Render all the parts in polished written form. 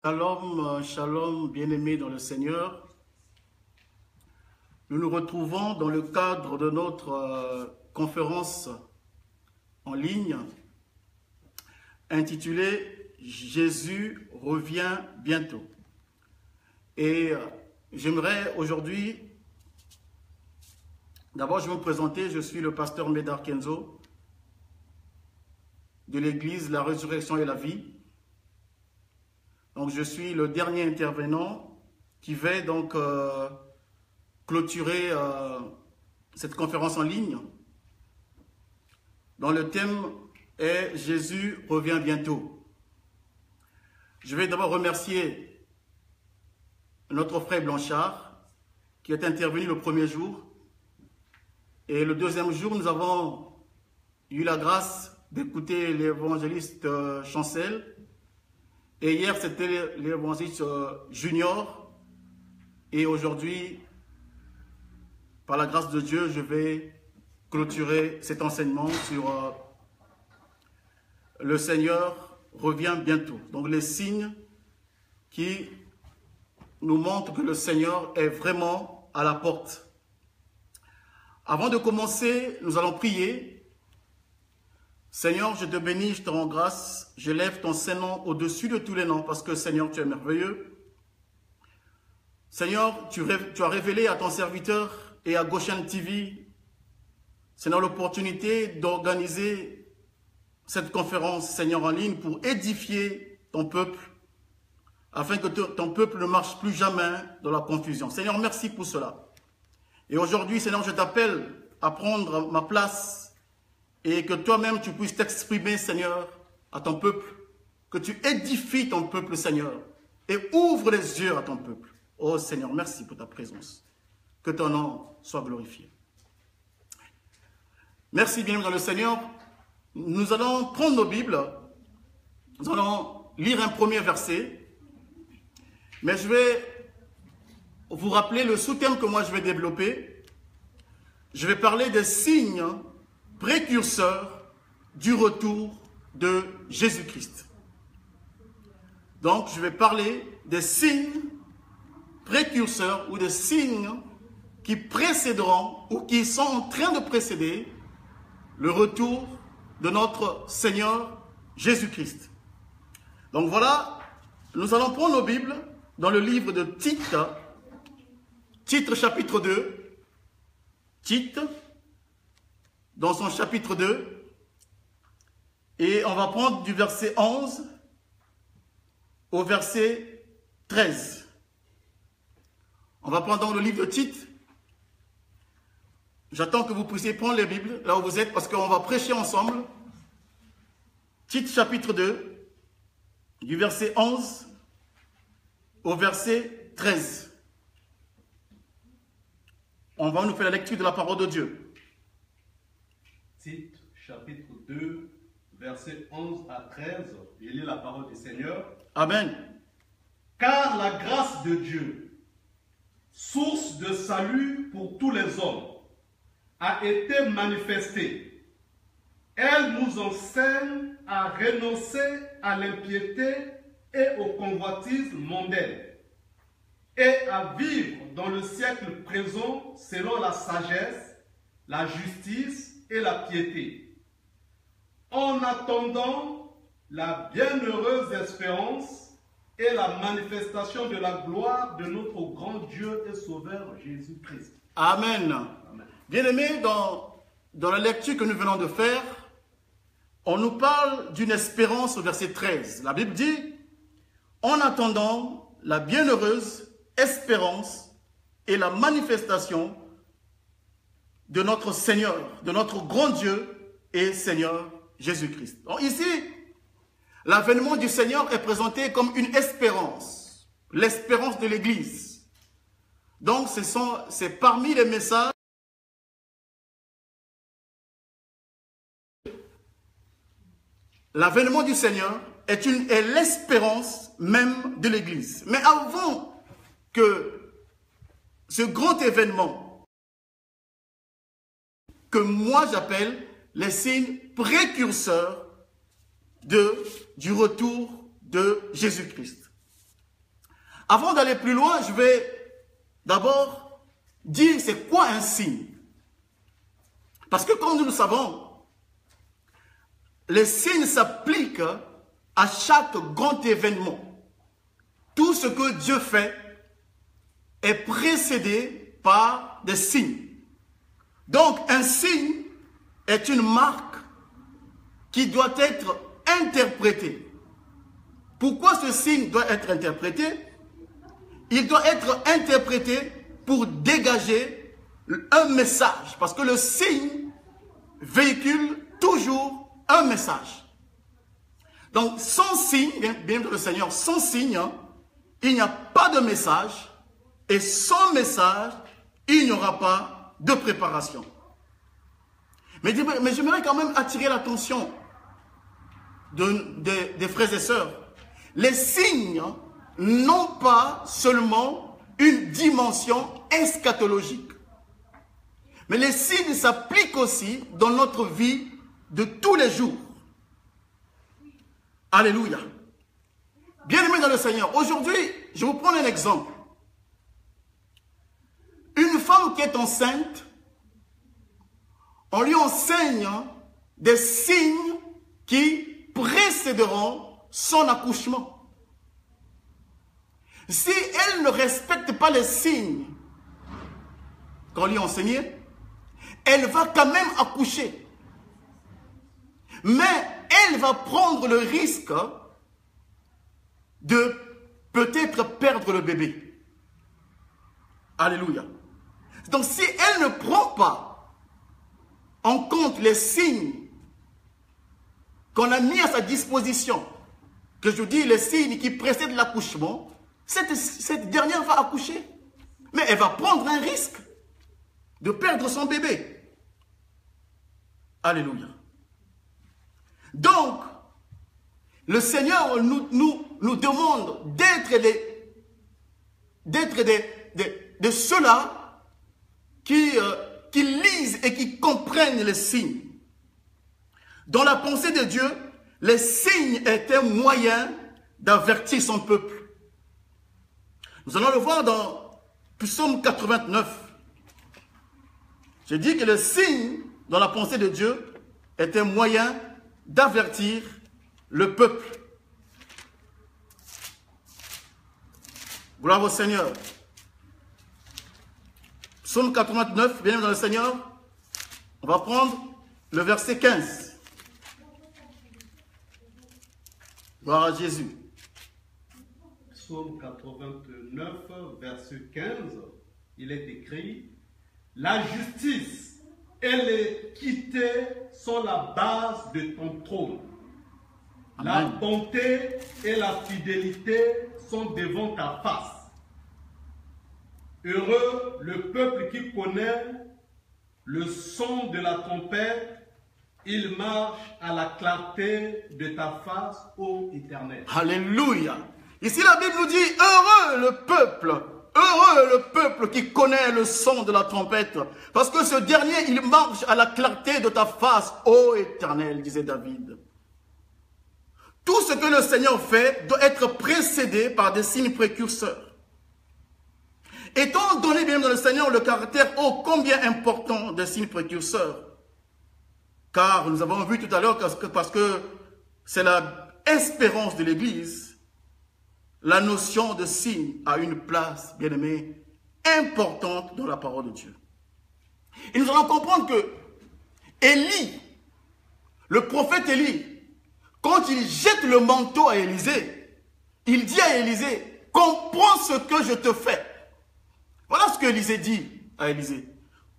Shalom, shalom, bien-aimés dans le Seigneur. Nous nous retrouvons dans le cadre de notre conférence en ligne intitulée « Jésus revient bientôt ». Et j'aimerais aujourd'hui, d'abord je vais me présenter, je suis le pasteur Médard Kenzo de l'église La Résurrection et la Vie. Donc je suis le dernier intervenant qui va donc clôturer cette conférence en ligne dont le thème est « Jésus revient bientôt ». Je vais d'abord remercier notre frère Blanchard qui est intervenu le premier jour. Et le deuxième jour, nous avons eu la grâce d'écouter l'évangéliste Chancel. Et hier, c'était l'évangéliste Junior. Et aujourd'hui, par la grâce de Dieu, je vais clôturer cet enseignement sur le Seigneur revient bientôt. Donc les signes qui nous montrent que le Seigneur est vraiment à la porte. Avant de commencer, nous allons prier. Seigneur, je te bénis, je te rends grâce, j'élève ton Saint-Nom au-dessus de tous les noms parce que Seigneur, tu es merveilleux. Seigneur, tu as révélé à ton serviteur et à Goshen TV, Seigneur, l'opportunité d'organiser cette conférence, Seigneur, en ligne pour édifier ton peuple, afin que ton peuple ne marche plus jamais dans la confusion. Seigneur, merci pour cela. Et aujourd'hui, Seigneur, je t'appelle à prendre ma place et que toi-même tu puisses t'exprimer, Seigneur, à ton peuple, que tu édifies ton peuple, Seigneur, et ouvre les yeux à ton peuple. Oh Seigneur, merci pour ta présence. Que ton nom soit glorifié. Merci bien dans le Seigneur. Nous allons prendre nos Bibles, nous allons lire un premier verset, mais je vais vous rappeler le sous-thème que moi je vais développer. Je vais parler des signes précurseur du retour de Jésus-Christ. Donc, je vais parler des signes précurseurs ou des signes qui précéderont ou qui sont en train de précéder le retour de notre Seigneur Jésus-Christ. Donc voilà, nous allons prendre nos Bibles dans le livre de Tite, Tite chapitre 2, Tite, dans son chapitre 2, et on va prendre du verset 11 au verset 13. On va prendre donc le livre de Tite. J'attends que vous puissiez prendre les Bibles là où vous êtes parce qu'on va prêcher ensemble. Tite chapitre 2, du verset 11 au verset 13. On va nous faire la lecture de la parole de Dieu. Tite, chapitre 2, versets 11 à 13, je lis la parole du Seigneur. Amen. Car la grâce de Dieu, source de salut pour tous les hommes, a été manifestée. Elle nous enseigne à renoncer à l'impiété et aux convoitises mondaines, et à vivre dans le siècle présent selon la sagesse, la justice et la piété, en attendant la bienheureuse espérance et la manifestation de la gloire de notre grand Dieu et Sauveur Jésus-Christ. Amen. Amen. Bien-aimés, dans la lecture que nous venons de faire, on nous parle d'une espérance au verset 13. La Bible dit, en attendant la bienheureuse espérance et la manifestation de notre Seigneur, de notre grand Dieu et Seigneur Jésus-Christ. Donc ici, l'avènement du Seigneur est présenté comme une espérance, l'espérance de l'Église. Donc c'est parmi les messages. L'avènement du Seigneur est l'espérance même de l'Église. Mais avant que ce grand événement que moi j'appelle les signes précurseurs du retour de Jésus-Christ. Avant d'aller plus loin, je vais d'abord dire c'est quoi un signe. Parce que comme nous le savons, les signes s'appliquent à chaque grand événement. Tout ce que Dieu fait est précédé par des signes. Donc un signe est une marque qui doit être interprétée. Pourquoi ce signe doit être interprété? Il doit être interprété pour dégager un message. Parce que le signe véhicule toujours un message. Donc, sans signe, bien le Seigneur, sans signe, il n'y a pas de message. Et sans message, il n'y aura pas de préparation. Mais j'aimerais quand même attirer l'attention des frères et sœurs. Les signes n'ont pas seulement une dimension eschatologique. Mais les signes s'appliquent aussi dans notre vie de tous les jours. Alléluia. Bien-aimés dans le Seigneur, aujourd'hui, je vous prends un exemple. Une femme qui est enceinte, on lui enseigne des signes qui précéderont son accouchement. Si elle ne respecte pas les signes qu'on lui a enseignés, elle va quand même accoucher. Mais elle va prendre le risque de peut-être perdre le bébé. Alléluia. Donc si elle ne prend pas en compte les signes qu'on a mis à sa disposition, que je dis les signes qui précèdent l'accouchement, cette dernière va accoucher. Mais elle va prendre un risque de perdre son bébé. Alléluia. Donc, le Seigneur nous demande d'être de ceux-là qui lisent et qui comprennent les signes. Dans la pensée de Dieu, les signes étaient un moyen d'avertir son peuple. Nous allons le voir dans Psaume 89. J'ai dit que les signes dans la pensée de Dieu étaient un moyen d'avertir le peuple. Gloire au Seigneur. Psaume 89, bien dans le Seigneur, on va prendre le verset 15. Gloire à Jésus. Psaume 89, verset 15, il est écrit: la justice et l'équité sont la base de ton trône. Amen. La bonté et la fidélité sont devant ta face. Heureux le peuple qui connaît le son de la trompette. Il marche à la clarté de ta face, ô Éternel. Alléluia. Ici la Bible nous dit, heureux le peuple qui connaît le son de la trompette. Parce que ce dernier, il marche à la clarté de ta face, ô Éternel, disait David. Tout ce que le Seigneur fait doit être précédé par des signes précurseurs. Étant donné bien dans le Seigneur le caractère ô combien important des signes précurseurs, car nous avons vu tout à l'heure parce que c'est la espérance de l'Église, la notion de signe a une place, bien aimé, importante dans la parole de Dieu. Et nous allons comprendre que Élie, le prophète Élie, quand il jette le manteau à Élisée, il dit à Élisée, comprends ce que je te fais. Voilà ce que Élisée dit à Élisée.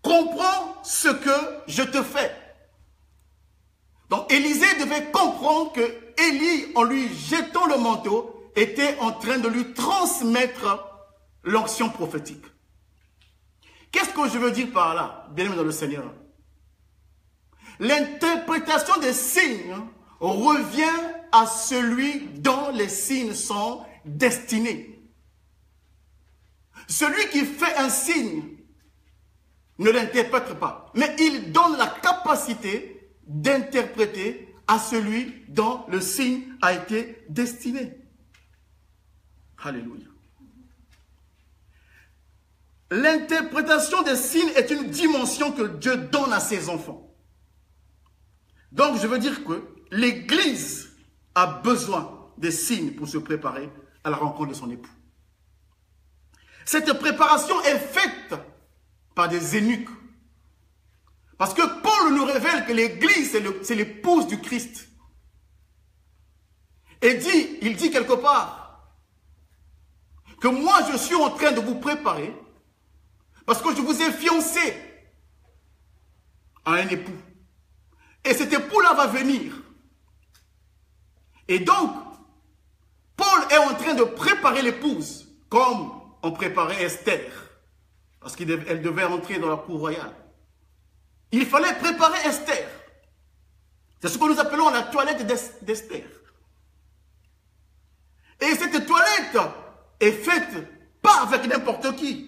Comprends ce que je te fais. Donc Élisée devait comprendre que Élie, en lui jetant le manteau, était en train de lui transmettre l'onction prophétique. Qu'est-ce que je veux dire par là, bien-aimé dans le Seigneur? L'interprétation des signes revient à celui dont les signes sont destinés. Celui qui fait un signe ne l'interprète pas, mais il donne la capacité d'interpréter à celui dont le signe a été destiné. Alléluia. l'interprétation des signes est une dimension que Dieu donne à ses enfants. Donc, je veux dire que l'Église a besoin des signes pour se préparer à la rencontre de son époux. Cette préparation est faite par des eunuques. Parce que Paul nous révèle que l'Église, c'est l'épouse du Christ. Et il dit quelque part que moi, je suis en train de vous préparer parce que je vous ai fiancé à un époux. Et cet époux-là va venir. Et donc, Paul est en train de préparer l'épouse comme on préparait Esther. Parce qu'elle devait entrer dans la cour royale. Il fallait préparer Esther. C'est ce que nous appelons la toilette d'Esther. Et cette toilette est faite pas avec n'importe qui.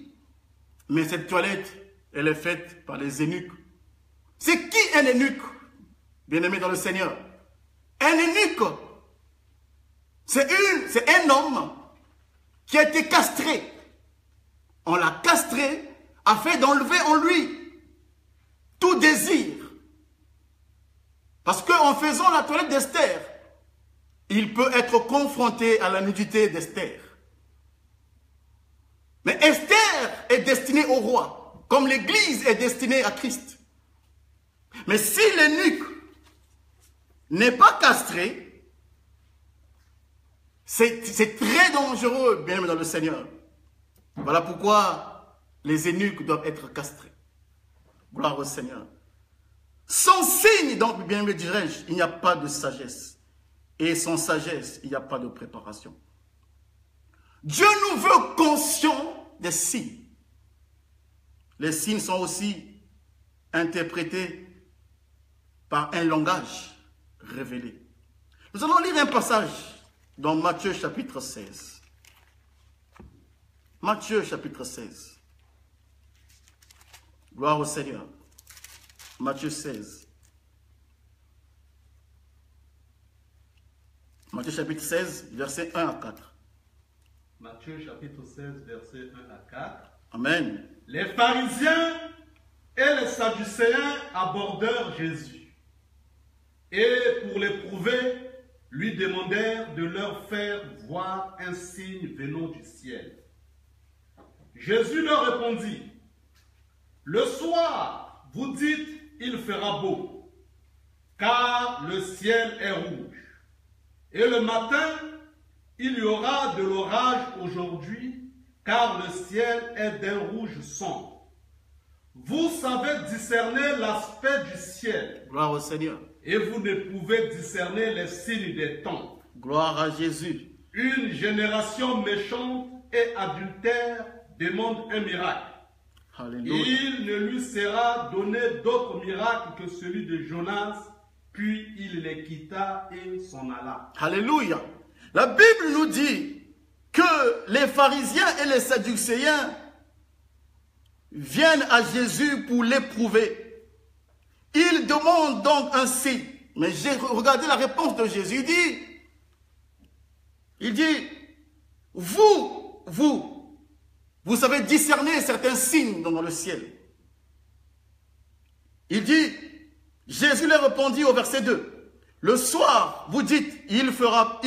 Mais cette toilette, elle est faite par les eunuques. C'est qui un eunuque, bien-aimé dans le Seigneur? Un eunuque, c'est un homme qui a été castré. On l'a castré afin d'enlever en lui tout désir. Parce qu'en faisant la toilette d'Esther, il peut être confronté à la nudité d'Esther. Mais Esther est destinée au roi, comme l'Église est destinée à Christ. Mais si l'eunuque n'est pas castré, c'est très dangereux, bien aimé dans le Seigneur. Voilà pourquoi les eunuques doivent être castrés. Gloire au Seigneur. Sans signe, donc, bien me dirais-je, il n'y a pas de sagesse. Et sans sagesse, il n'y a pas de préparation. Dieu nous veut conscients des signes. Les signes sont aussi interprétés par un langage révélé. Nous allons lire un passage dans Matthieu chapitre 16. Matthieu chapitre 16. Gloire au Seigneur. Matthieu 16. Matthieu chapitre 16, versets 1 à 4. Matthieu chapitre 16, versets 1 à 4. Amen. Les pharisiens et les sadducéens abordèrent Jésus. Et pour l'éprouver, lui demandèrent de leur faire voir un signe venant du ciel. Jésus leur répondit: le soir, vous dites, il fera beau, car le ciel est rouge. Et le matin, il y aura de l'orage aujourd'hui, car le ciel est d'un rouge sombre. Vous savez discerner l'aspect du ciel. Gloire au Seigneur. Et vous ne pouvez discerner les signes des temps. Gloire à Jésus. Une génération méchante et adultère demande un miracle. Alléluia. Il ne lui sera donné d'autre miracle que celui de Jonas, puis il les quitta et s'en alla. Alléluia. La Bible nous dit que les pharisiens et les sadducéens viennent à Jésus pour l'éprouver. Ils demandent donc un signe. Mais j'ai regardé la réponse de Jésus. Il dit, vous savez discerner certains signes dans le ciel. Il dit, Jésus leur répondit au verset 2. Le soir, vous dites, il fera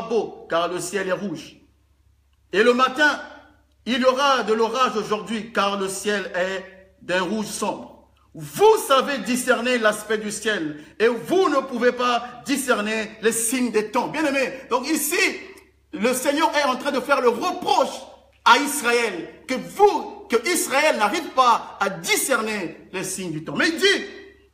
beau, car le ciel est rouge. Et le matin, il y aura de l'orage aujourd'hui, car le ciel est d'un rouge sombre. Vous savez discerner l'aspect du ciel, et vous ne pouvez pas discerner les signes des temps. Bien aimé, donc ici, le Seigneur est en train de faire le reproche à Israël, que Israël n'arrive pas à discerner les signes du temps. Mais il dit,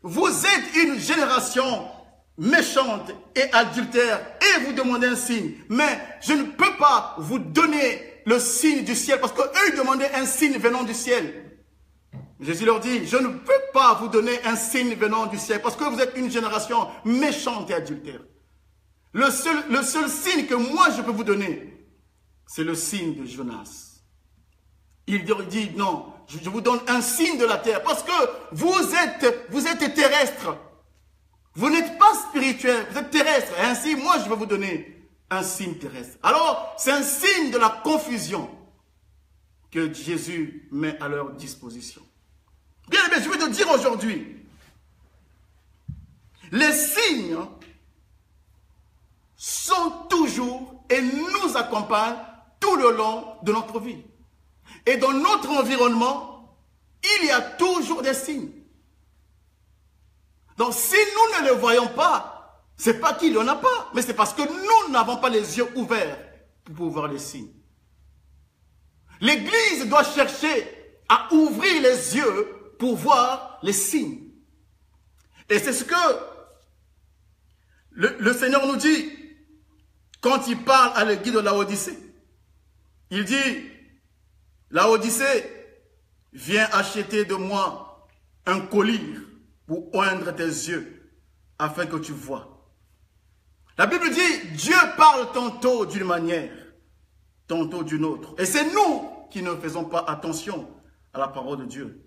vous êtes une génération méchante et adultère, et vous demandez un signe. Mais je ne peux pas vous donner le signe du ciel, parce qu'eux, ils demandaient un signe venant du ciel. Jésus leur dit, je ne peux pas vous donner un signe venant du ciel, parce que vous êtes une génération méchante et adultère. Le seul signe que moi je peux vous donner, c'est le signe de Jonas. Il dit, non, je vous donne un signe de la terre, parce que vous êtes terrestre. Vous n'êtes pas spirituel, vous êtes terrestre. Et ainsi, moi, je vais vous donner un signe terrestre. Alors, c'est un signe de la confusion que Jésus met à leur disposition. Bien aimé, je vais te dire aujourd'hui, les signes sont toujours et nous accompagnent tout le long de notre vie. Et dans notre environnement, il y a toujours des signes. Donc si nous ne les voyons pas, ce n'est pas qu'il n'y en a pas, mais c'est parce que nous n'avons pas les yeux ouverts pour voir les signes. L'Église doit chercher à ouvrir les yeux pour voir les signes. Et c'est ce que le Seigneur nous dit quand il parle à l'Église de Laodicée. Il dit, Laodicée, viens acheter de moi un collyre pour oindre tes yeux, afin que tu vois. La Bible dit, Dieu parle tantôt d'une manière, tantôt d'une autre. Et c'est nous qui ne faisons pas attention à la parole de Dieu.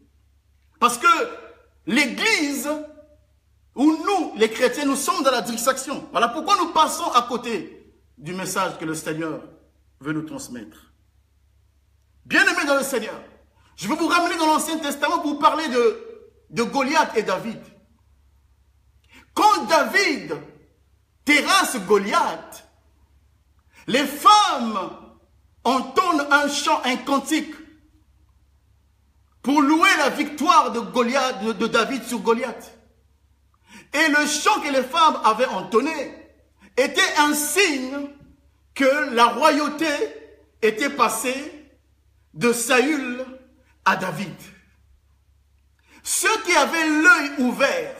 Parce que l'Église, où nous, les chrétiens, nous sommes dans la distraction. Voilà pourquoi nous passons à côté du message que le Seigneur veut nous transmettre. Bien-aimés dans le Seigneur, je vais vous ramener dans l'Ancien Testament pour vous parler de Goliath et David. Quand David terrasse Goliath, les femmes entonnent un chant, un cantique pour louer la victoire de David sur Goliath. Et le chant que les femmes avaient entonné était un signe que la royauté était passée de Saül à David. Ceux qui avaient l'œil ouvert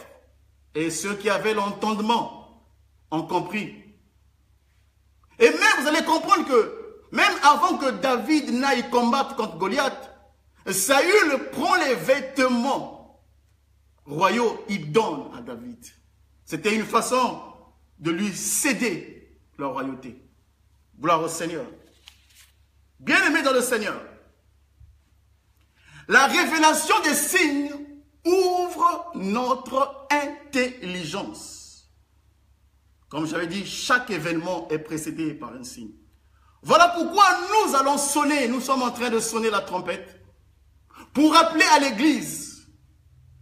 et ceux qui avaient l'entendement ont compris. Et même, vous allez comprendre que, même avant que David n'aille combattre contre Goliath, Saül prend les vêtements royaux, il donne à David. C'était une façon de lui céder la royauté. Gloire au Seigneur. Bien-aimés dans le Seigneur, la révélation des signes ouvre notre intelligence. Comme j'avais dit, chaque événement est précédé par un signe. Voilà pourquoi nous allons sonner, nous sommes en train de sonner la trompette pour rappeler à l'Église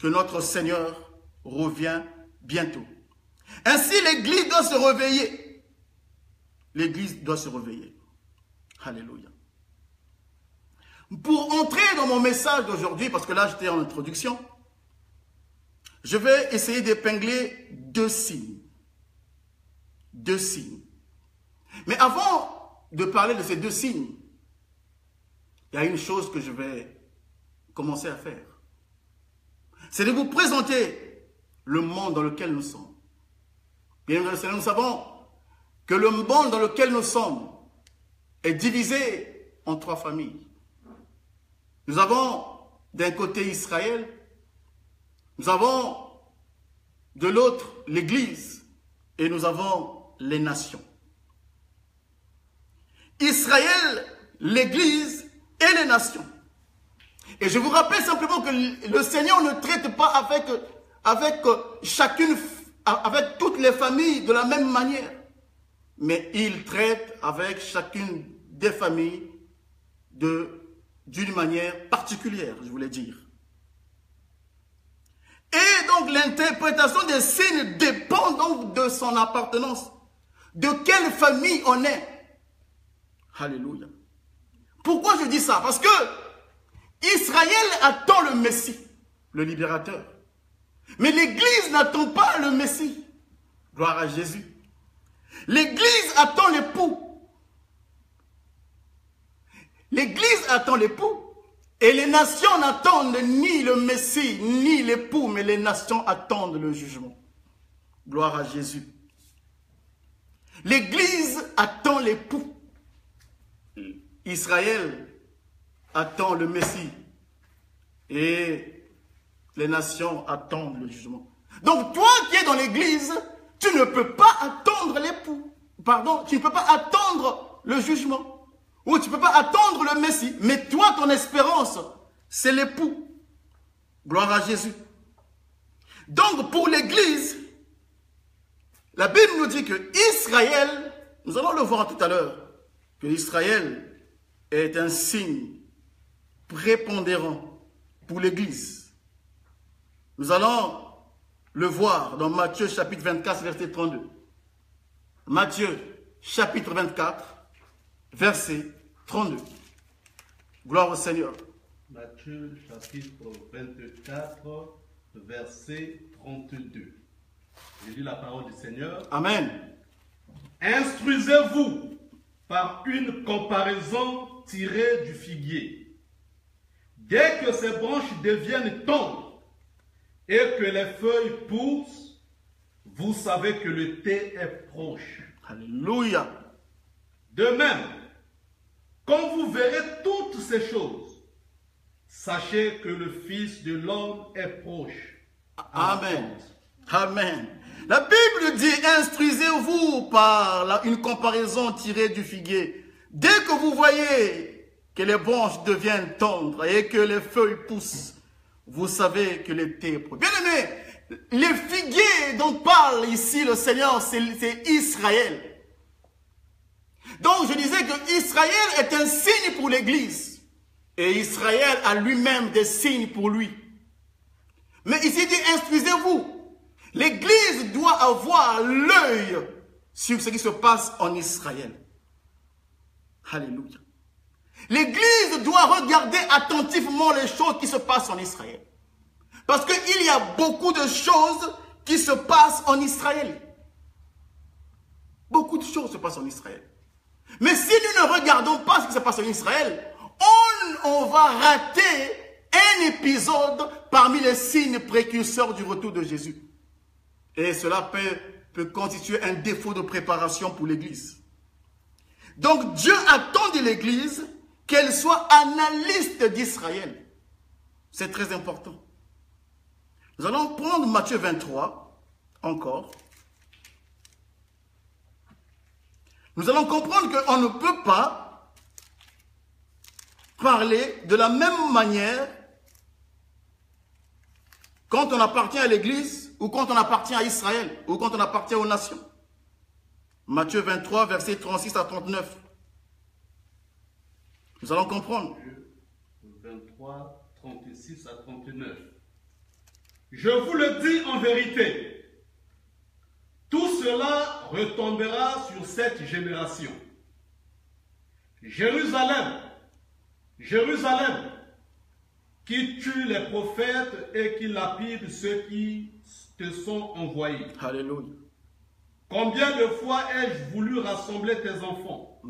que notre Seigneur revient bientôt. Ainsi, l'Église doit se réveiller. L'Église doit se réveiller. Alléluia. Pour entrer dans mon message d'aujourd'hui, parce que là j'étais en introduction, je vais essayer d'épingler deux signes. Deux signes. Mais avant de parler de ces deux signes, il y a une chose que je vais commencer à faire. C'est de vous présenter le monde dans lequel nous sommes. Bien évidemment, nous savons que le monde dans lequel nous sommes est divisé en trois familles. Nous avons d'un côté Israël, nous avons de l'autre l'Église et nous avons les nations. Israël, l'Église et les nations. Et je vous rappelle simplement que le Seigneur ne traite pas avec toutes les familles de la même manière. Mais il traite avec chacune des familles d'une manière particulière, je voulais dire. Et donc l'interprétation des signes dépend donc de son appartenance. De quelle famille on est. Alléluia. Pourquoi je dis ça? Parce que Israël attend le Messie, le libérateur. Mais l'Église n'attend pas le Messie. Gloire à Jésus. L'Église attend l'époux. L'Église attend l'époux. Et les nations n'attendent ni le Messie, ni l'époux, mais les nations attendent le jugement. Gloire à Jésus. L'Église attend l'époux. Israël attend le Messie. Et les nations attendent le jugement. Donc toi qui es dans l'Église, tu ne peux pas attendre l'époux. Pardon, tu ne peux pas attendre le jugement. Ou tu ne peux pas attendre le Messie. Mais toi, ton espérance, c'est l'époux. Gloire à Jésus. Donc pour l'Église, la Bible nous dit que Israël, nous allons le voir tout à l'heure, que Israël est un signe prépondérant pour l'Église. Nous allons le voir dans Matthieu chapitre 24, verset 32. Matthieu chapitre 24, verset 32. Gloire au Seigneur. Matthieu chapitre 24, verset 32. Je lis la parole du Seigneur. Amen. Instruisez-vous par une comparaison tirée du figuier. Dès que ses branches deviennent tendres et que les feuilles poussent, vous savez que le thé est proche. Alléluia. De même, quand vous verrez toutes ces choses, sachez que le Fils de l'homme est proche. Amen. Amen. La Bible dit, instruisez-vous par une comparaison tirée du figuier. Dès que vous voyez que les branches deviennent tendres et que les feuilles poussent, vous savez que le thé est proche. Bien aimé, les figuiers dont parle ici le Seigneur, c'est Israël. Donc je disais que Israël est un signe pour l'Église. Et Israël a lui-même des signes pour lui. Mais ici il dit, instruisez-vous. L'Église doit avoir l'œil sur ce qui se passe en Israël. Alléluia. L'Église doit regarder attentivement les choses qui se passent en Israël. Parce qu'il y a beaucoup de choses qui se passent en Israël. Beaucoup de choses se passent en Israël. Mais si nous ne regardons pas ce qui se passe en Israël, on va rater un épisode parmi les signes précurseurs du retour de Jésus. Et cela peut constituer un défaut de préparation pour l'Église. Donc Dieu attend de l'Église qu'elle soit analyste d'Israël. C'est très important. Nous allons prendre Matthieu 23, encore. Nous allons comprendre qu'on ne peut pas parler de la même manière quand on appartient à l'Église ou quand on appartient à Israël ou quand on appartient aux nations. Matthieu 23, versets 36 à 39. Nous allons comprendre. 23, 36 à 39. Je vous le dis en vérité, tout cela retombera sur cette génération. Jérusalem, Jérusalem, qui tue les prophètes et qui lapide ceux qui te sont envoyés. Alléluia. Combien de fois ai-je voulu rassembler tes enfants,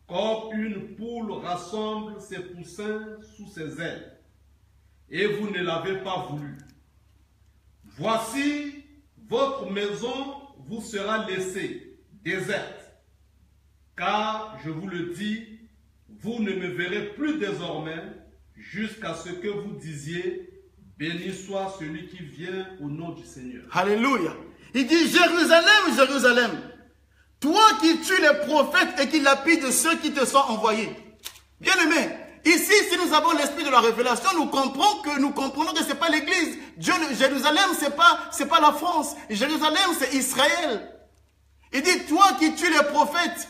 comme une poule rassemble ses poussins sous ses ailes, et vous ne l'avez pas voulu. Voici, votre maison vous sera laissée déserte, car je vous le dis, vous ne me verrez plus désormais, jusqu'à ce que vous disiez, béni soit celui qui vient au nom du Seigneur. Alléluia. Il dit, Jérusalem, Jérusalem, toi qui tues les prophètes et qui lapides ceux qui te sont envoyés. Bien aimé, ici, si nous avons l'esprit de la révélation, nous comprenons que ce n'est pas l'Église. Jérusalem, ce n'est pas la France. Jérusalem, c'est Israël. Il dit, toi qui tues les prophètes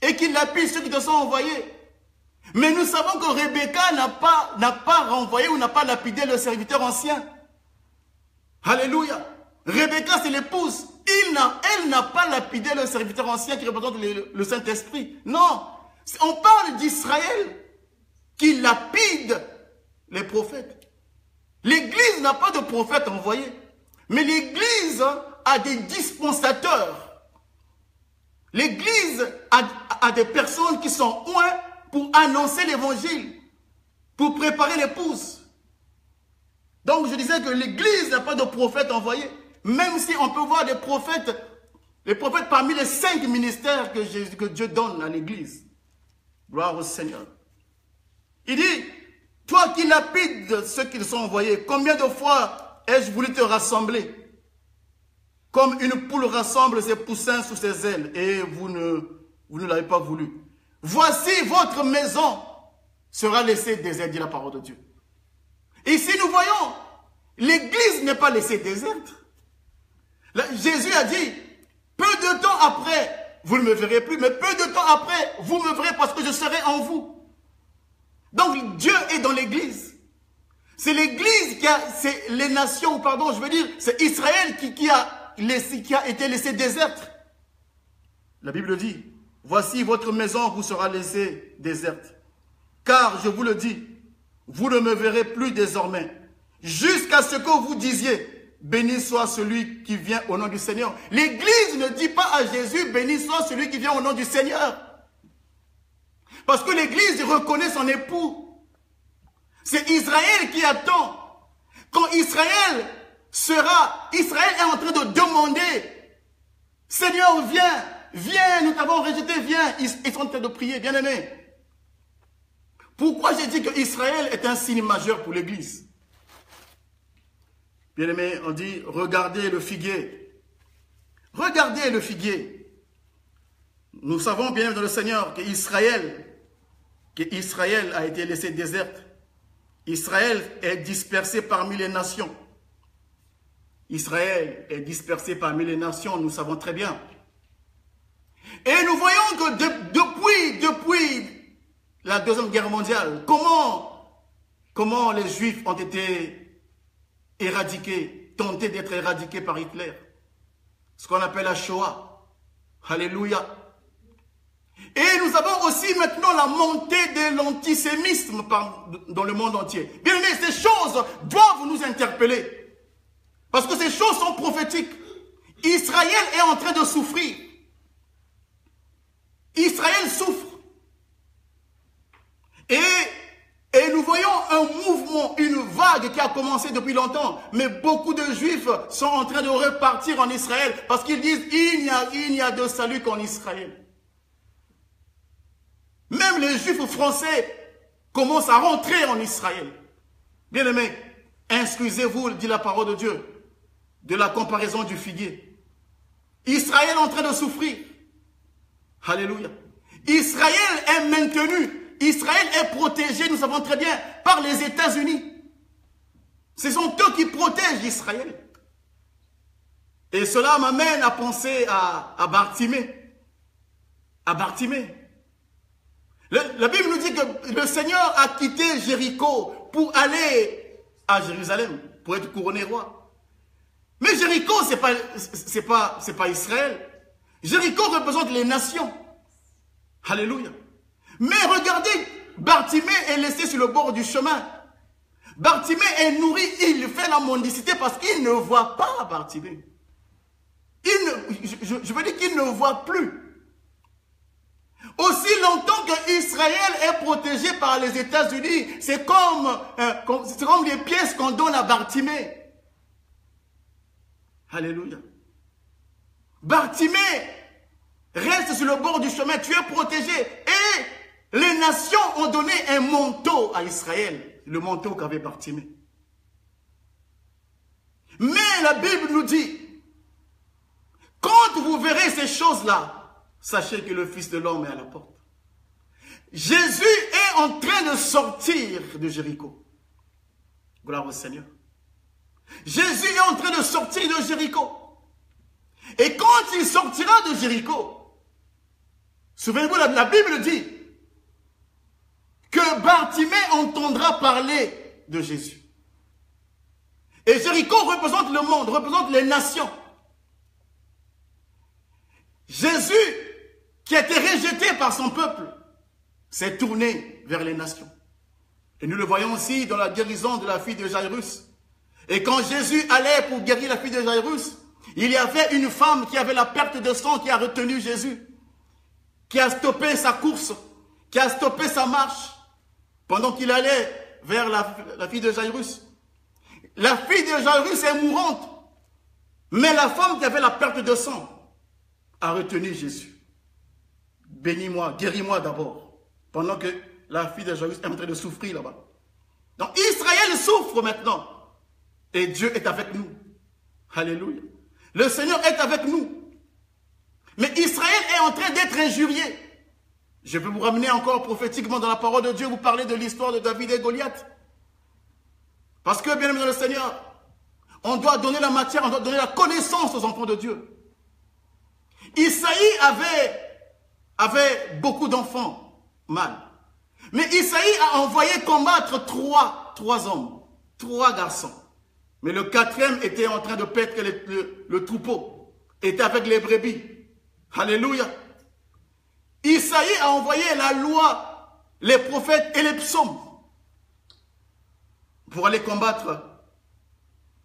et qui lapides ceux qui te sont envoyés. Mais nous savons que Rebecca n'a pas renvoyé ou n'a pas lapidé le serviteur ancien. Alléluia. Rebecca, c'est l'épouse. Elle n'a pas lapidé le serviteur ancien qui représente le Saint-Esprit. Non. On parle d'Israël qui lapide les prophètes. L'Église n'a pas de prophète envoyé. Mais l'Église a des dispensateurs. L'Église a des personnes qui sont loin pour annoncer l'évangile, pour préparer l'épouse. Donc je disais que l'Église n'a pas de prophète envoyé. Même si on peut voir des prophètes, les prophètes parmi les 5 ministères que Dieu donne à l'Église. Gloire au Seigneur. Il dit, toi qui lapides ceux qui sont envoyés, combien de fois ai-je voulu te rassembler? Comme une poule rassemble ses poussins sous ses ailes, et vous ne l'avez pas voulu. Voici votre maison sera laissée déserte, dit la parole de Dieu. Ici nous voyons, l'Église n'est pas laissée déserte. Jésus a dit, peu de temps après, vous ne me verrez plus, mais peu de temps après, vous me verrez parce que je serai en vous. Donc Dieu est dans l'église. C'est l'église qui a, c'est les nations, pardon, je veux dire, c'est Israël qui a été laissé déserte. La Bible dit, voici votre maison vous sera laissée déserte. Car je vous le dis, vous ne me verrez plus désormais, jusqu'à ce que vous disiez, béni soit celui qui vient au nom du Seigneur. L'église ne dit pas à Jésus, béni soit celui qui vient au nom du Seigneur. Parce que l'église reconnaît son époux. C'est Israël qui attend. Quand Israël est en train de demander, Seigneur, viens, nous t'avons rejeté, viens. Ils sont en train de prier, bien aimé. Pourquoi j'ai dit que Israël est un signe majeur pour l'église? Bien aimé, on dit, regardez le figuier. Regardez le figuier. Nous savons bien dans le Seigneur qu'Israël a été laissé déserte. Israël est dispersé parmi les nations. Israël est dispersé parmi les nations, nous savons très bien. Et nous voyons que depuis la Deuxième Guerre mondiale, comment les Juifs ont été éradiqués, tentés d'être éradiqués par Hitler. Ce qu'on appelle la Shoah. Alléluia. Et nous avons aussi maintenant la montée de l'antisémitisme dans le monde entier. Bien aimé, ces choses doivent nous interpeller. Parce que ces choses sont prophétiques. Israël est en train de souffrir. Israël souffre. Et nous voyons un mouvement, une vague qui a commencé depuis longtemps. Mais beaucoup de Juifs sont en train de repartir en Israël. Parce qu'ils disent, il n'y a de salut qu'en Israël. Même les Juifs français commencent à rentrer en Israël. Bien aimé, excusez-vous, dit la parole de Dieu, de la comparaison du figuier. Israël est en train de souffrir. Alléluia. Israël est maintenu. Israël est protégé, nous savons très bien, par les États-Unis. Ce sont eux qui protègent Israël. Et cela m'amène à penser à Bartimée. À Bartimée. La Bible nous dit que le Seigneur a quitté Jéricho pour aller à Jérusalem, pour être couronné roi. Mais Jéricho, c'est pas Israël. Jéricho représente les nations. Alléluia. Mais regardez, Bartimée est laissé sur le bord du chemin. Bartimée est nourri, il fait la mendicité parce qu'il ne voit pas Bartimée. Je veux dire qu'il ne voit plus. Aussi longtemps que Israël est protégé par les États-Unis, c'est comme les pièces qu'on donne à Bartimée. Alléluia. Bartimée reste sur le bord du chemin, tu es protégé. Et les nations ont donné un manteau à Israël, le manteau qu'avait Bartimée. Mais la Bible nous dit, quand vous verrez ces choses-là, sachez que le Fils de l'homme est à la porte. Jésus est en train de sortir de Jéricho. Gloire au Seigneur. Jésus est en train de sortir de Jéricho. Et quand il sortira de Jéricho, souvenez-vous, la Bible dit que Bartimée entendra parler de Jésus. Et Jéricho représente le monde, représente les nations. Jésus, qui a été rejeté par son peuple, s'est tourné vers les nations. Et nous le voyons aussi dans la guérison de la fille de Jairus. Et quand Jésus allait pour guérir la fille de Jairus, il y avait une femme qui avait la perte de sang qui a retenu Jésus, qui a stoppé sa course, qui a stoppé sa marche, pendant qu'il allait vers la fille de Jairus. La fille de Jairus est mourante, mais la femme qui avait la perte de sang a retenu Jésus. Bénis-moi, guéris-moi d'abord, pendant que la fille de Jairus est en train de souffrir là-bas. Donc Israël souffre maintenant, et Dieu est avec nous. Alléluia. Le Seigneur est avec nous. Mais Israël est en train d'être injurié. Je peux vous ramener encore prophétiquement dans la parole de Dieu, vous parler de l'histoire de David et Goliath. Parce que, bien aimé dans le Seigneur, on doit donner la matière, on doit donner la connaissance aux enfants de Dieu. Isaïe avait beaucoup d'enfants mâles. Mais Isaïe a envoyé combattre trois hommes, 3 garçons. Mais le 4e était en train de paître le troupeau, était avec les brebis. Alléluia. Isaïe a envoyé la loi, les prophètes et les psaumes pour aller combattre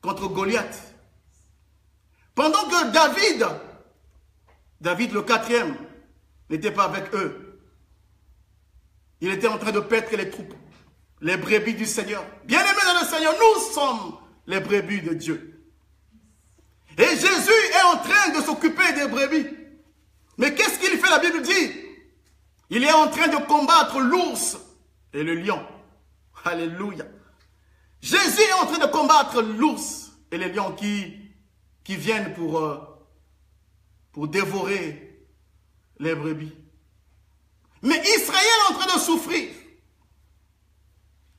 contre Goliath. Pendant que David le 4e, n'était pas avec eux. Il était en train de paître les troupeaux, les brebis du Seigneur. Bien-aimés dans le Seigneur, nous sommes les brebis de Dieu. Et Jésus est en train de s'occuper des brebis. Mais qu'est-ce qu'il fait? La Bible dit, il est en train de combattre l'ours et le lion. Alléluia. Jésus est en train de combattre l'ours et les lions qui viennent pour dévorer les brebis. Mais Israël est en train de souffrir.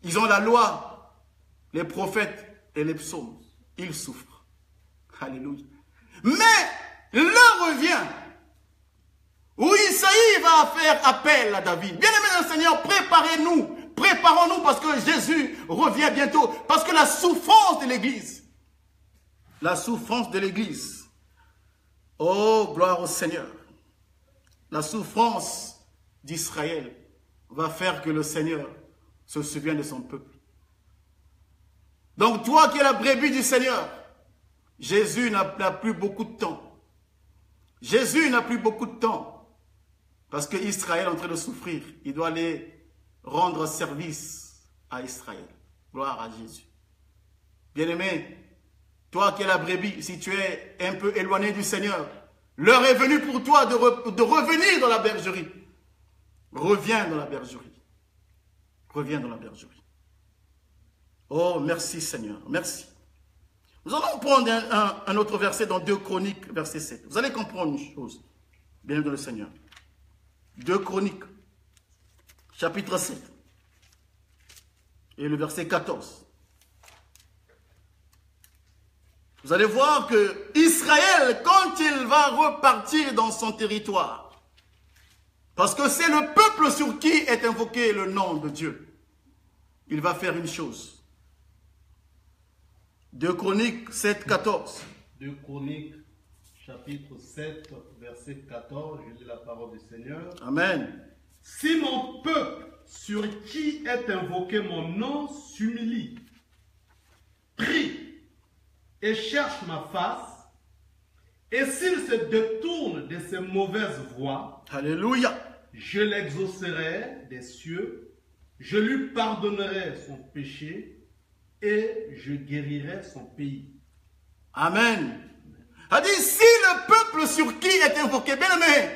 Ils ont la loi, les prophètes et les psaumes. Ils souffrent. Alléluia. Mais l'heure revient où Isaïe va faire appel à David. Bien-aimés dans le Seigneur, préparons-nous parce que Jésus revient bientôt. Parce que la souffrance de l'Église, oh gloire au Seigneur, la souffrance d'Israël va faire que le Seigneur se souvienne de son peuple. Donc toi qui es la brebis du Seigneur, Jésus n'a plus beaucoup de temps. Jésus n'a plus beaucoup de temps. Parce qu'Israël est en train de souffrir. Il doit aller rendre service à Israël. Gloire à Jésus. Bien-aimé, toi qui es la brebis, si tu es un peu éloigné du Seigneur, l'heure est venue pour toi de revenir dans la bergerie. Reviens dans la bergerie. Reviens dans la bergerie. Oh, merci Seigneur. Merci. Nous allons prendre un autre verset dans 2 Chroniques, verset 7. Vous allez comprendre une chose. Bienvenue dans le Seigneur. 2 Chroniques, chapitre 7. Et le verset 14. Vous allez voir que Israël, quand il va repartir dans son territoire, parce que c'est le peuple sur qui est invoqué le nom de Dieu, il va faire une chose. 2 Chroniques 7, 14. 2 Chroniques, chapitre 7, verset 14. Je lis la parole du Seigneur. Amen. Si mon peuple, sur qui est invoqué mon nom, s'humilie, prie et cherche ma face, et s'il se détourne de ses mauvaises voies, Alléluia. Je l'exaucerai des cieux, je lui pardonnerai son péché et je guérirai son pays. Amen. A dit, si le peuple sur qui est invoqué, bien aimé,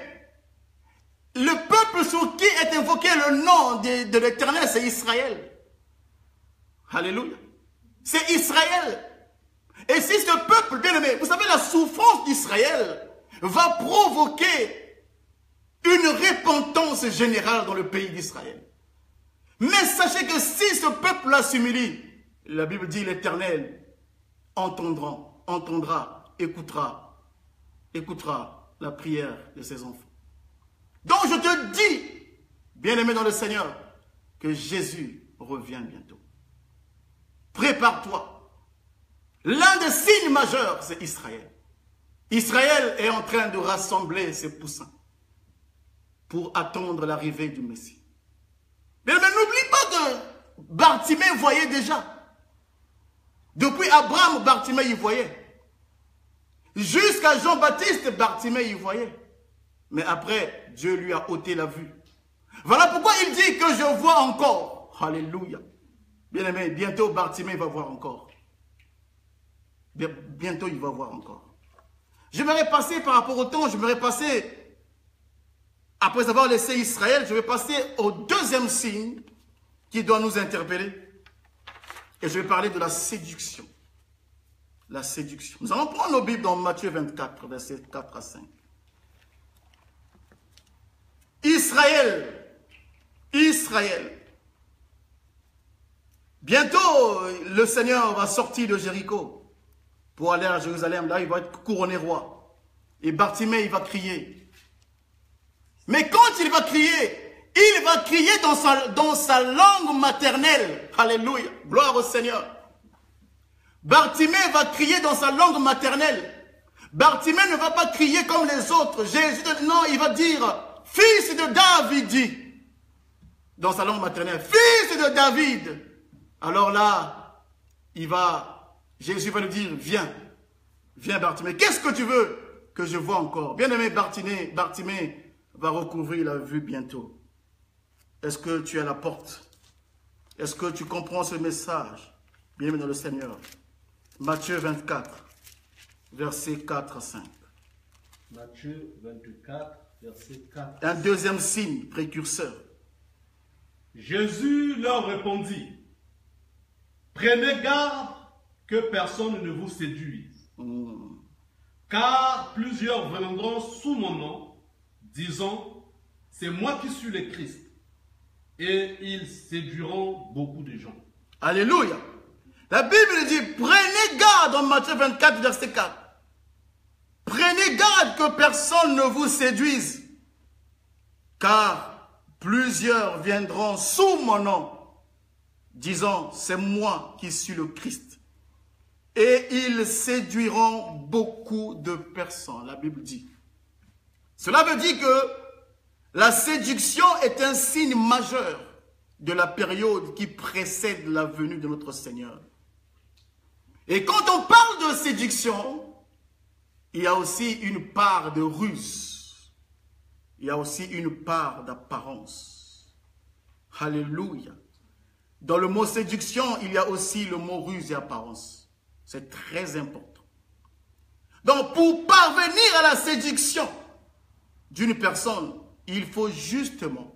le peuple sur qui est invoqué le nom de l'Éternel, c'est Israël. Alléluia. C'est Israël. Et si ce peuple, bien aimé, vous savez, la souffrance d'Israël va provoquer une repentance générale dans le pays d'Israël. Mais sachez que si ce peuple-là s'humilie, la Bible dit l'Éternel entendra, écoutera la prière de ses enfants. Donc je te dis, bien-aimé dans le Seigneur, que Jésus revient bientôt. Prépare-toi. L'un des signes majeurs, c'est Israël. Israël est en train de rassembler ses poussins pour attendre l'arrivée du Messie. Mais n'oublie pas que Bartimée voyait déjà. Depuis Abraham, Bartimée y voyait. Jusqu'à Jean-Baptiste, Bartimée y voyait. Mais après, Dieu lui a ôté la vue. Voilà pourquoi il dit que je vois encore. Alléluia. Bien-aimé, bientôt Bartimée va voir encore. Bientôt il va voir encore. Je vais repasser par rapport au temps, je vais repasser, après avoir laissé Israël, je vais passer au deuxième signe qui doit nous interpeller. Et je vais parler de la séduction. La séduction. Nous allons prendre nos Bibles dans Matthieu 24, versets 4 à 5. Israël. Bientôt, le Seigneur va sortir de Jéricho pour aller à Jérusalem. Là, il va être couronné roi. Et Bartimée, il va crier. Mais quand il va crier, Il va crier dans sa langue maternelle. Alléluia. Gloire au Seigneur. Bartimée va crier dans sa langue maternelle. Bartimée ne va pas crier comme les autres. Jésus, non, il va dire, fils de David, dit, dans sa langue maternelle, fils de David. Alors là, Jésus va lui dire, viens, viens Bartimée. Qu'est-ce que tu veux que je vois encore? Bien-aimé Bartimée va recouvrir la vue bientôt. Est-ce que tu es à la porte? Est-ce que tu comprends ce message? Bien-aimé dans le Seigneur. Matthieu 24, versets 4 à 5. Matthieu 24, verset 4. Un deuxième signe précurseur. Jésus leur répondit, prenez garde que personne ne vous séduise, car plusieurs viendront sous mon nom, disant, c'est moi qui suis le Christ, et ils séduiront beaucoup de gens. Alléluia. La Bible dit, prenez garde dans Matthieu 24, verset 4. Prenez garde que personne ne vous séduise, car plusieurs viendront sous mon nom, disant, c'est moi qui suis le Christ. Et ils séduiront beaucoup de personnes, la Bible dit. Cela veut dire que la séduction est un signe majeur de la période qui précède la venue de notre Seigneur. Et quand on parle de séduction, il y a aussi une part de ruse. Il y a aussi une part d'apparence. Alléluia. Dans le mot séduction, il y a aussi le mot ruse et apparence. C'est très important. Donc, pour parvenir à la séduction d'une personne, il faut justement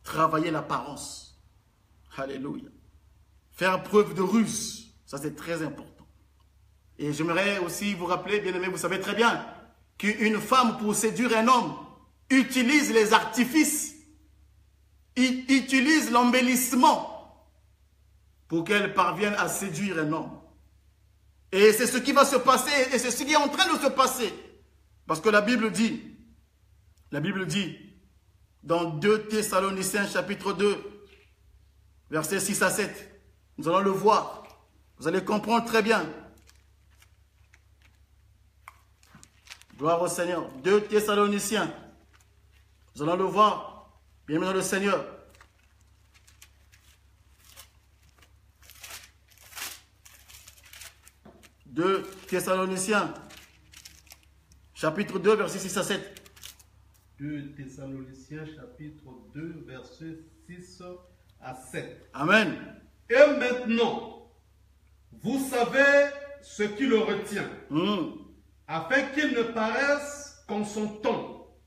travailler l'apparence. Alléluia. Faire preuve de ruse. Ça, c'est très important. Et j'aimerais aussi vous rappeler, bien aimé, vous savez très bien qu'une femme, pour séduire un homme, utilise les artifices, utilise l'embellissement pour qu'elle parvienne à séduire un homme. Et c'est ce qui va se passer, et c'est ce qui est en train de se passer. Parce que la Bible dit, dans 2 Thessaloniciens chapitre 2, versets 6 à 7, nous allons le voir. Vous allez comprendre très bien. Gloire au Seigneur. 2 Thessaloniciens. Nous allons le voir. Bienvenue dans le Seigneur. Deux Thessaloniciens, chapitre 2, versets 6 à 7. 2 Thessaloniciens, chapitre 2, versets 6 à 7. Amen. Et maintenant, vous savez ce qui le retient, afin qu'il ne paraisse qu'en son temps,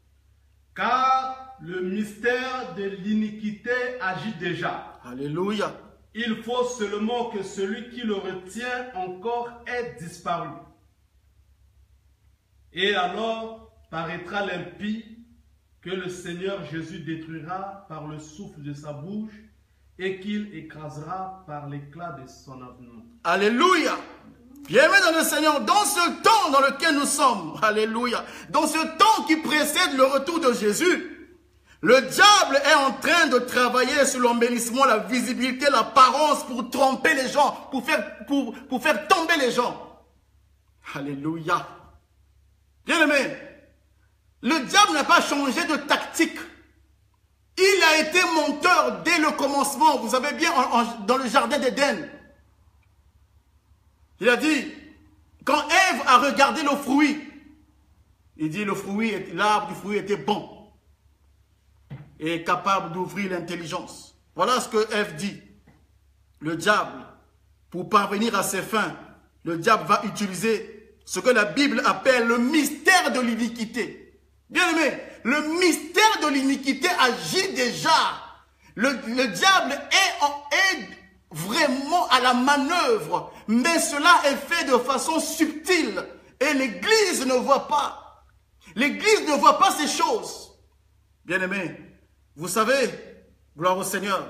car le mystère de l'iniquité agit déjà. Alléluia. Il faut seulement que celui qui le retient encore ait disparu. Et alors paraîtra l'impie que le Seigneur Jésus détruira par le souffle de sa bouche et qu'il écrasera par l'éclat de son avènement. Alléluia. Bienvenue dans le Seigneur, dans ce temps dans lequel nous sommes. Alléluia. Dans ce temps qui précède le retour de Jésus, le diable est en train de travailler sur l'embellissement, la visibilité, l'apparence pour tromper les gens, pour faire tomber les gens. Alléluia. Bien-aimé, le diable n'a pas changé de tactique. Il a été menteur dès le commencement. Vous savez bien, dans le jardin d'Éden. Il a dit, quand Ève a regardé le fruit, il dit l'arbre du fruit était bon et capable d'ouvrir l'intelligence. Voilà ce que Ève dit. Le diable, pour parvenir à ses fins, le diable va utiliser ce que la Bible appelle le mystère de l'iniquité. Bien aimé, le mystère de l'iniquité agit déjà. Le diable est vraiment à la manœuvre, mais cela est fait de façon subtile et l'Église ne voit pas. L'Église ne voit pas ces choses. Bien aimé, vous savez, gloire au Seigneur,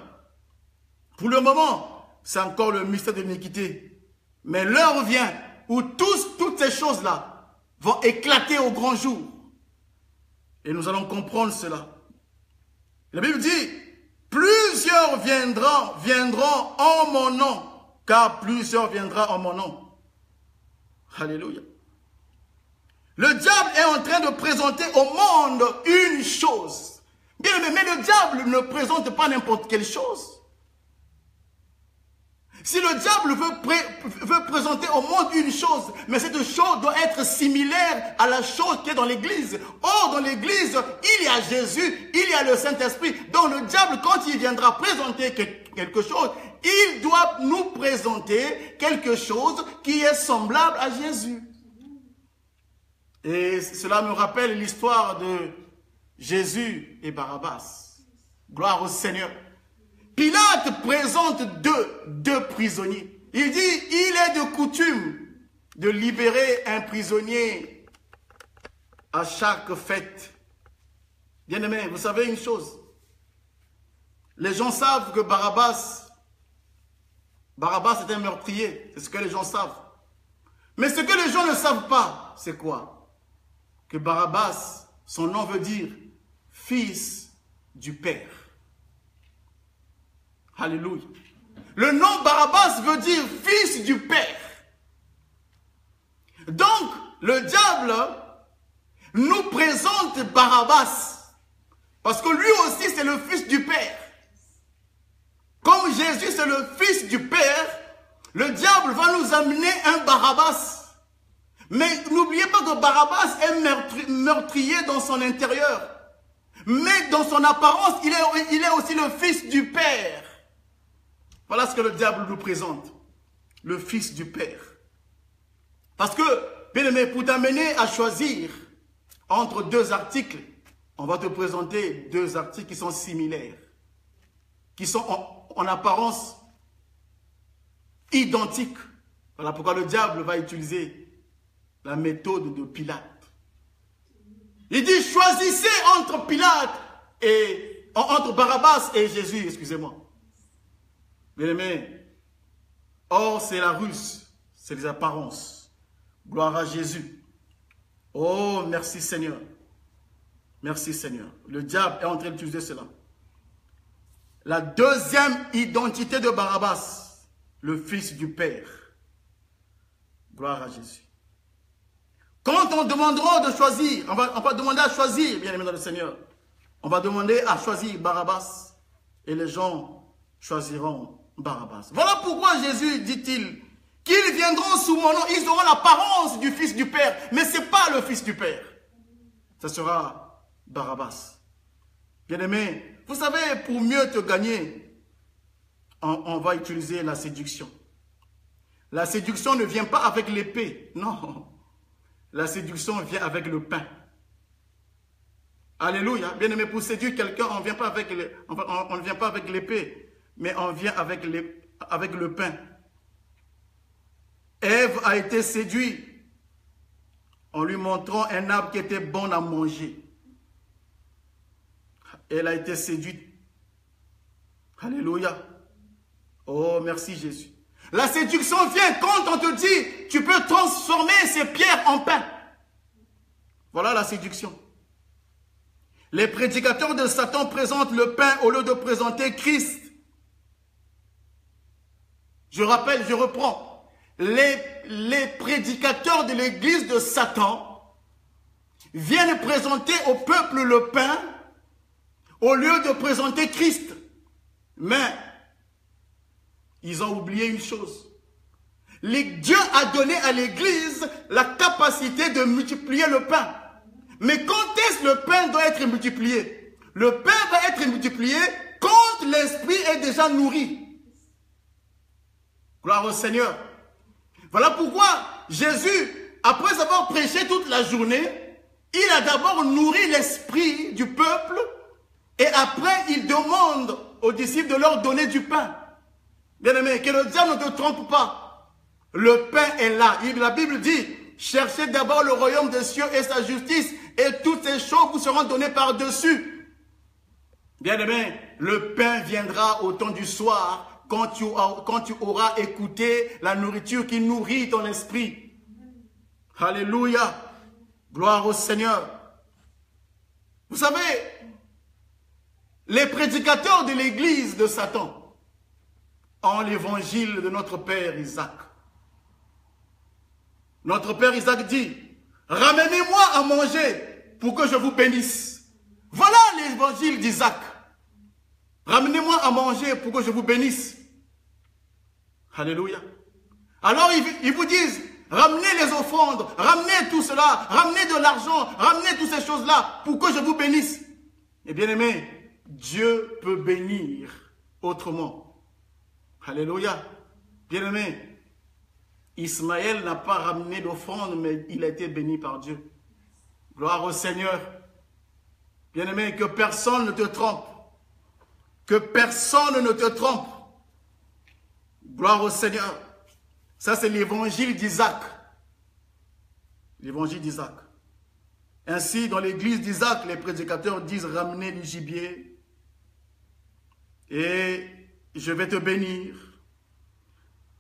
pour le moment, c'est encore le mystère de l'iniquité. Mais l'heure vient où toutes ces choses-là vont éclater au grand jour. Et nous allons comprendre cela. La Bible dit, plusieurs viendront en mon nom, car plusieurs viendront en mon nom. Alléluia. Le diable est en train de présenter au monde une chose. Bien aimé, mais le diable ne présente pas n'importe quelle chose. Si le diable veut présenter au monde une chose, mais cette chose doit être similaire à la chose qui est dans l'église. Or, dans l'église, il y a Jésus, il y a le Saint-Esprit. Donc le diable, quand il viendra présenter quelque chose, il doit nous présenter quelque chose qui est semblable à Jésus. Et cela me rappelle l'histoire de Jésus et Barabbas. Gloire au Seigneur. Pilate présente deux prisonniers. Il dit, il est de coutume de libérer un prisonnier à chaque fête. Bien-aimés, vous savez une chose. Les gens savent que Barabbas est un meurtrier. C'est ce que les gens savent. Mais ce que les gens ne savent pas, c'est quoi? Que Barabbas, son nom veut dire fils du Père. Alléluia. Le nom Barabbas veut dire fils du Père. Donc, le diable nous présente Barabbas. Parce que lui aussi, c'est le fils du Père. Comme Jésus, c'est le fils du Père, le diable va nous amener un Barabbas. Mais n'oubliez pas que Barabbas est meurtrier dans son intérieur. Mais dans son apparence, il est aussi le fils du Père. Voilà ce que le diable nous présente. Le fils du Père. Parce que, bien aimé, pour t'amener à choisir entre deux articles, on va te présenter deux articles qui sont similaires. Qui sont en apparence identiques. Voilà pourquoi le diable va utiliser la méthode de Pilate. Il dit, choisissez entre entre Barabbas et Jésus, excusez-moi. Bien aimé, or c'est la ruse, c'est les apparences. Gloire à Jésus. Oh, merci Seigneur. Merci Seigneur. Le diable est en train d'utiliser cela. La deuxième identité de Barabbas, le fils du Père. Gloire à Jésus. Quand on demandera de choisir, on va demander à choisir, bien aimé dans le Seigneur. On va demander à choisir Barabbas et les gens choisiront Barabbas. Voilà pourquoi Jésus dit-il qu'ils viendront sous mon nom, ils auront l'apparence du fils du Père, mais ce n'est pas le fils du Père. Ce sera Barabbas. Bien-aimé, vous savez, pour mieux te gagner, on va utiliser la séduction. La séduction ne vient pas avec l'épée, non. La séduction vient avec le pain. Alléluia. Bien-aimé, pour séduire quelqu'un, on ne vient pas avec l'épée, mais on vient avec le pain. Ève a été séduite en lui montrant un arbre qui était bon à manger. Elle a été séduite. Alléluia. Oh, merci Jésus. La séduction vient quand on te dit, tu peux transformer ces pierres en pain. Voilà la séduction. Les prédicateurs de Satan présentent le pain au lieu de présenter Christ. Je rappelle, je reprends. Les prédicateurs de l'église de Satan viennent présenter au peuple le pain au lieu de présenter Christ. Mais ils ont oublié une chose. Dieu a donné à l'église la capacité de multiplier le pain. Mais quand est-ce que le pain doit être multiplié? Le pain va être multiplié quand l'esprit est déjà nourri. Gloire au Seigneur. Voilà pourquoi Jésus, après avoir prêché toute la journée, il a d'abord nourri l'esprit du peuple et après il demande aux disciples de leur donner du pain. Bien-aimé, que le diable ne te trompe pas. Le pain est là. La Bible dit, cherchez d'abord le royaume des cieux et sa justice et toutes ces choses vous seront données par-dessus. Bien-aimé, le pain viendra au temps du soir quand tu auras écouté la nourriture qui nourrit ton esprit. Alléluia. Gloire au Seigneur. Vous savez, les prédicateurs de l'église de Satan ont l'évangile de notre père Isaac. Notre père Isaac dit, ramenez-moi à manger pour que je vous bénisse. Voilà l'évangile d'Isaac. Ramenez-moi à manger pour que je vous bénisse. Alléluia. Alors ils vous disent, ramenez les offrandes, ramenez tout cela, ramenez de l'argent, ramenez toutes ces choses-là pour que je vous bénisse. Et bien aimé, Dieu peut bénir autrement. Alléluia. Bien aimé, Ismaël n'a pas ramené d'offrande, mais il a été béni par Dieu. Gloire au Seigneur. Bien aimé, que personne ne te trompe. Que personne ne te trompe. Gloire au Seigneur. Ça, c'est l'évangile d'Isaac. L'évangile d'Isaac. Ainsi, dans l'église d'Isaac, les prédicateurs disent, ramenez du gibier et je vais te bénir.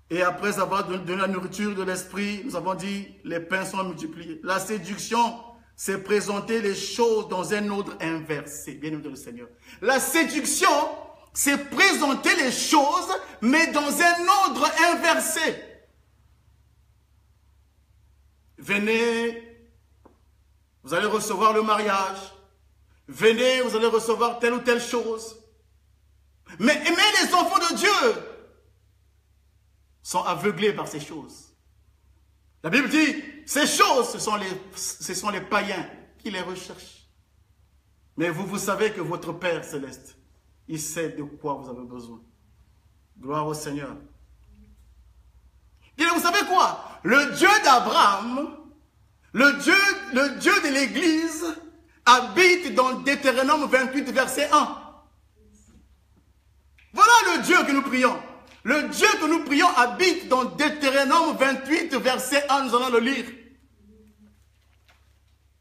Et après avoir donné la nourriture de l'esprit, nous avons dit, les pains sont multipliés. La séduction, c'est présenter les choses dans un ordre inversé. Bien aimé le Seigneur. La séduction, c'est présenter les choses, mais dans un ordre inversé. Venez, vous allez recevoir le mariage. Venez, vous allez recevoir telle ou telle chose. Mais les enfants de Dieu sont aveuglés par ces choses. La Bible dit, ces choses, ce sont les païens qui les recherchent. Mais vous savez que votre Père Céleste, il sait de quoi vous avez besoin. Gloire au Seigneur. Et vous savez quoi? Le Dieu d'Abraham, le Dieu de l'Église, habite dans Deutéronome 28, verset 1. Voilà le Dieu que nous prions. Le Dieu que nous prions habite dans Deutéronome 28, verset 1. Nous allons le lire.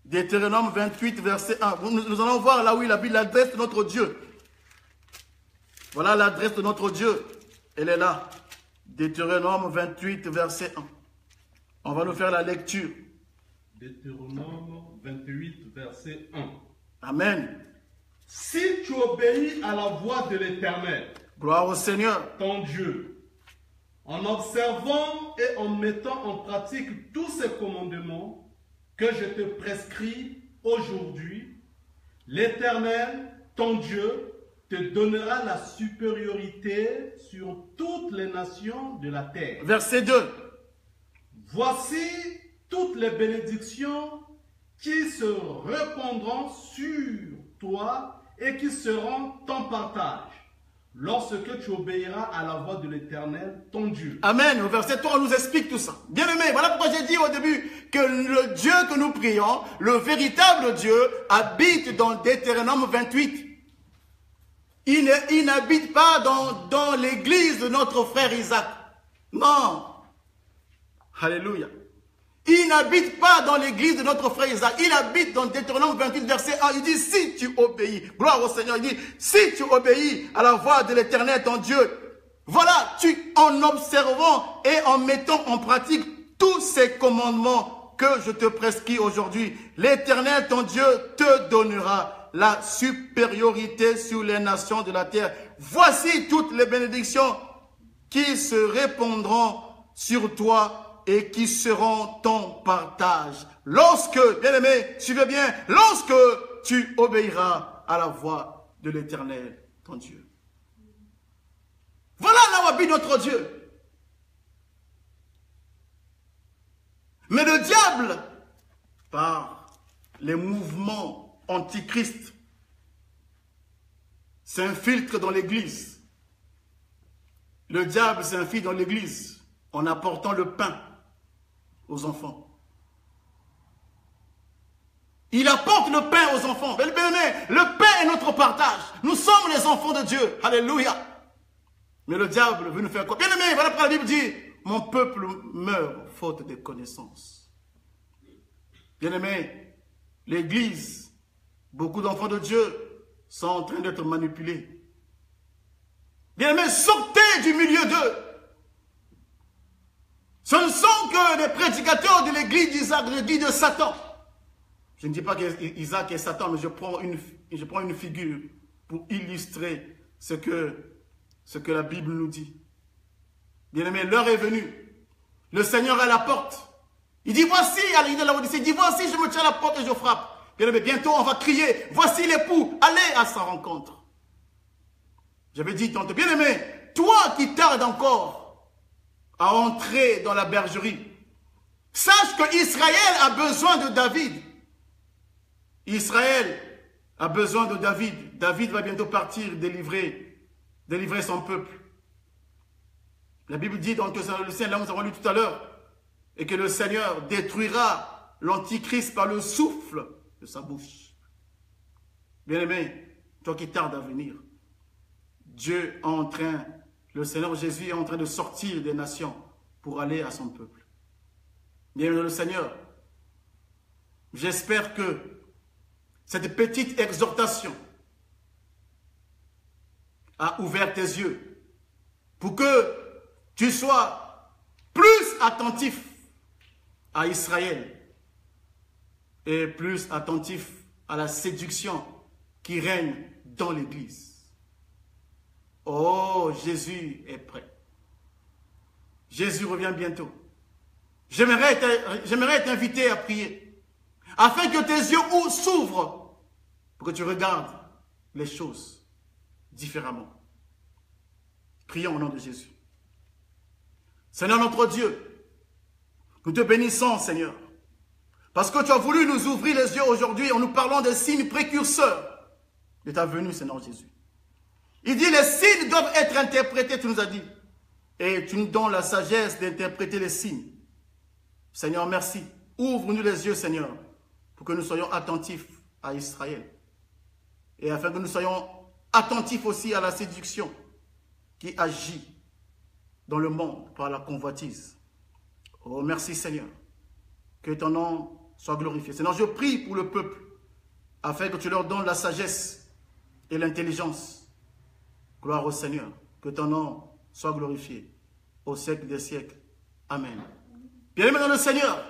Deutéronome 28, verset 1. Nous allons voir là où il habite l'adresse de notre Dieu. Voilà l'adresse de notre Dieu. Elle est là. Deutéronome 28, verset 1. On va nous faire la lecture. Deutéronome 28, verset 1. Amen. Si tu obéis à la voix de l'Éternel, gloire au Seigneur, ton Dieu, en observant et en mettant en pratique tous ces commandements que je te prescris aujourd'hui, l'Éternel, ton Dieu, te donnera la supériorité sur toutes les nations de la terre. Verset 2. Voici toutes les bénédictions qui se répandront sur toi et qui seront ton partage lorsque tu obéiras à la voix de l'Éternel, ton Dieu. Amen. Au verset 3, on nous explique tout ça. Bien aimé, voilà pourquoi j'ai dit au début que le Dieu que nous prions, le véritable Dieu, habite dans Deutéronome 28. Il n'habite pas dans l'église de notre frère Isaac. Non. Alléluia. Il n'habite pas dans l'église de notre frère Isaac. Il habite dans Deutéronome 28, verset 1. Il dit, si tu obéis, gloire au Seigneur, il dit, si tu obéis à la voix de l'Éternel, ton Dieu, voilà, en observant et en mettant en pratique tous ces commandements que je te prescris aujourd'hui, l'Éternel, ton Dieu, te donnera la supériorité sur les nations de la terre. Voici toutes les bénédictions qui se répandront sur toi et qui seront ton partage. Lorsque, bien aimé, suivez bien, lorsque tu obéiras à la voix de l'Éternel, ton Dieu. Voilà là où habite notre Dieu. Mais le diable, par les mouvements antichrist, s'infiltre dans l'église. Le diable s'infiltre dans l'église en apportant le pain aux enfants. Il apporte le pain aux enfants. Le pain est notre partage. Nous sommes les enfants de Dieu. Alléluia. Mais le diable veut nous faire quoi? Bien aimé, voilà pourquoi la Bible dit, mon peuple meurt faute de connaissances. Bien aimé, l'église, beaucoup d'enfants de Dieu sont en train d'être manipulés. Bien aimé, sortez du milieu d'eux. Ce ne sont que des prédicateurs de l'église d'Isaac, de l'église de Satan. Je ne dis pas qu'Isaac est Satan, mais je prends une figure pour illustrer ce que la Bible nous dit. Bien-aimés, l'heure est venue. Le Seigneur est à la porte. Il dit, voici, à l'île de la Odyssée, il dit, voici, je me tiens à la porte et je frappe. Bien-aimés, bientôt on va crier, voici l'époux, allez à sa rencontre. J'avais dit tantôt, bien-aimé, toi qui tardes encore à entrer dans la bergerie, sache que Israël a besoin de David. Israël a besoin de David. David va bientôt partir délivrer son peuple. La Bible dit dans Thessaloniciens, là nous avons lu tout à l'heure, et que le Seigneur détruira l'Antichrist par le souffle de sa bouche. Bien-aimé, toi qui tardes à venir, le Seigneur Jésus est en train de sortir des nations pour aller à son peuple. Bien-aimé le Seigneur, j'espère que cette petite exhortation a ouvert tes yeux pour que tu sois plus attentif à Israël et plus attentif à la séduction qui règne dans l'Église. Oh, Jésus est prêt. Jésus revient bientôt. J'aimerais t'inviter à prier afin que tes yeux s'ouvrent pour que tu regardes les choses différemment. Prions au nom de Jésus. Seigneur notre Dieu, nous te bénissons, Seigneur, parce que tu as voulu nous ouvrir les yeux aujourd'hui en nous parlant des signes précurseurs de ta venue, Seigneur Jésus. Il dit, les signes doivent être interprétés, tu nous as dit, et tu nous donnes la sagesse d'interpréter les signes. Seigneur, merci. Ouvre-nous les yeux, Seigneur, pour que nous soyons attentifs à Israël, et afin que nous soyons attentifs aussi à la séduction qui agit dans le monde par la convoitise. Oh, merci Seigneur. Que ton nom soit glorifié. Seigneur, je prie pour le peuple, afin que tu leur donnes la sagesse et l'intelligence. Gloire au Seigneur. Que ton nom soit glorifié au siècle des siècles. Amen. Bien-aimés dans le Seigneur,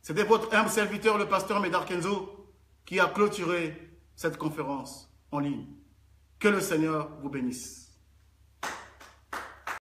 c'était votre humble serviteur, le pasteur Médard Kenzo, qui a clôturé cette conférence en ligne. Que le Seigneur vous bénisse.